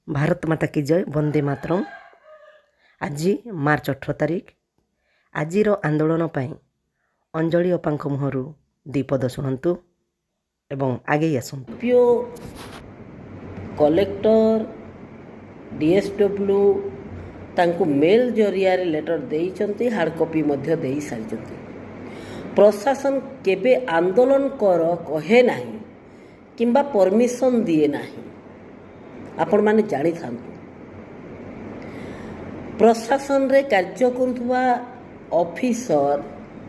भारत माता की जय। वंदे मातरम। आज मार्च 18 तारिख। आजिर आंदोलन पर अंजलि अपांक मुहरु दीपद शुणु एवं आगे आसतु। पीओ कलेक्टर डीएसडब्ल्यू तांको मेल जरिया लेटर देइचंती, हार्ड कॉपी मध्य देई सारिचंती। प्रशासन केबे आंदोलन कर कहे नाही किंबा परमिशन दिए नाही। आपण माने जानी थांतु प्रशासन रे कार्य करुवा ऑफिसर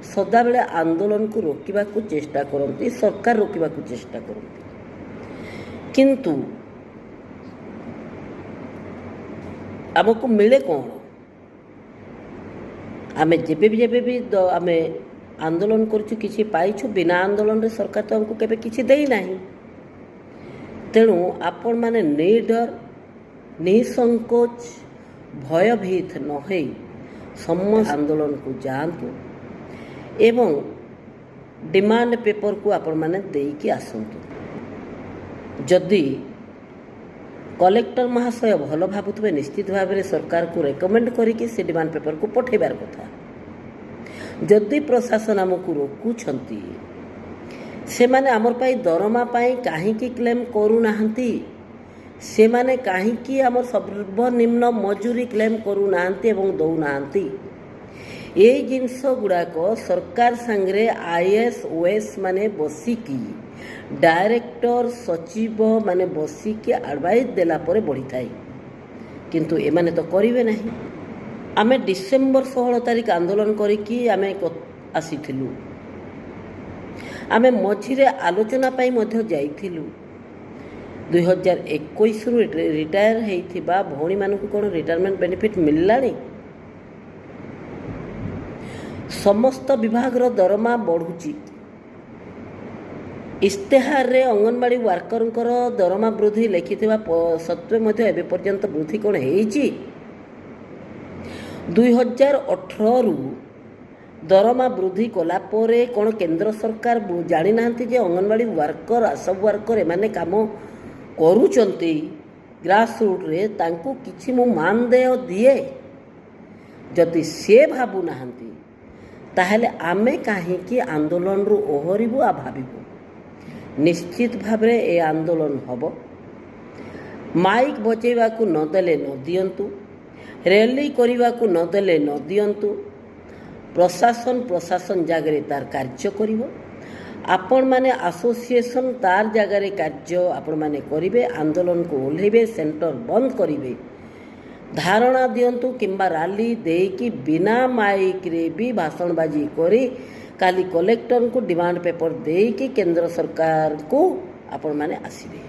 सदाबेले आंदोलन को रोकिबा को चेष्टा करती, सरकार रोकिबा को चेष्टा करती, किंतु आमको मिले कौन? आमे जेबे भी आमे आंदोलन करछु किछि पाइछु, बिना आंदोलन रे सरकार तो हमको केबे किछि देई नाही। तेणु आपण माने निडर निसंकोच भयभीत न होई समस्त आंदोलन को जातु एवं डिमांड पेपर को आपण माने देकी आसतु। जदि कलेक्टर महाशय भल भावुवे निश्चित भाव में सरकार को रेकमेंड करिकी से डिमांड पेपर को पठेबार कथा। जदि प्रशासन आमको रोकुछंती से माने आमर पाई दरमा पाई काहींकी क्लेम करू नाहंती, से माने काहींकी आमर सर्वनिम्न मजूरी क्लेम करू नाहंती एवं दौ नाहंती। ए जिनस गुड़ाक सरकार सांगरे आईएएस ओएस माने बसिकी, डायरेक्टर सचिव माने बसिकी एडवाइस देला परे बढ़ी थाए, किंतु एमाने तो करिवे नहीं। आमे डिसेम्बर 16 तारिख आंदोलन करिकी आमे आसीथिलु। आमे मझिरे आलोचना पाई मध्य जाइथिलु। 2021 रु रिटायर हेइथिबा भौणी मानकु कोन रिटायरमेंट बेनिफिट मिललानी? समस्त विभाग रो दरमा बढ़ुची। इस्तेहार रे अंगनवाड़ी वर्कर दरमा वृद्धि लिखिथिबा सत्वे मध्य एबे पर्यंत वृद्धि कोन हेइची? 2018 रु दरमा वृद्धि कला परे कोन केंद्र सरकार जानी नांती जे अंगनवाड़ी वर्कर आशा वर्कर एमाने काम करूचंती ग्रास रूट रे, तांको किछि मु मानदेय दिए? जदि से भाबु नाहंती ताहले आमे काहींकी आंदोलन रु ओहरिबु आ भाबिबु। निश्चित भाबरे ए आंदोलन हबो। माइक बचेवा को न देले न दियंतु, रैली करने को न देले न दियंतु। प्रशासन जगह तार कार्य करिवो। आपण माने एसोसिएशन तार जगह कार्य आपण माने करिवे। आंदोलन को ओल्हेबे, सेंटर बंद करिवे, धारणा दियंतु किंबा रैली देकी बिना माइक रे भी भाषणबाजी करी काली कलेक्टर को डिमांड पेपर देकी केंद्र सरकार को आपण माने आसीबे।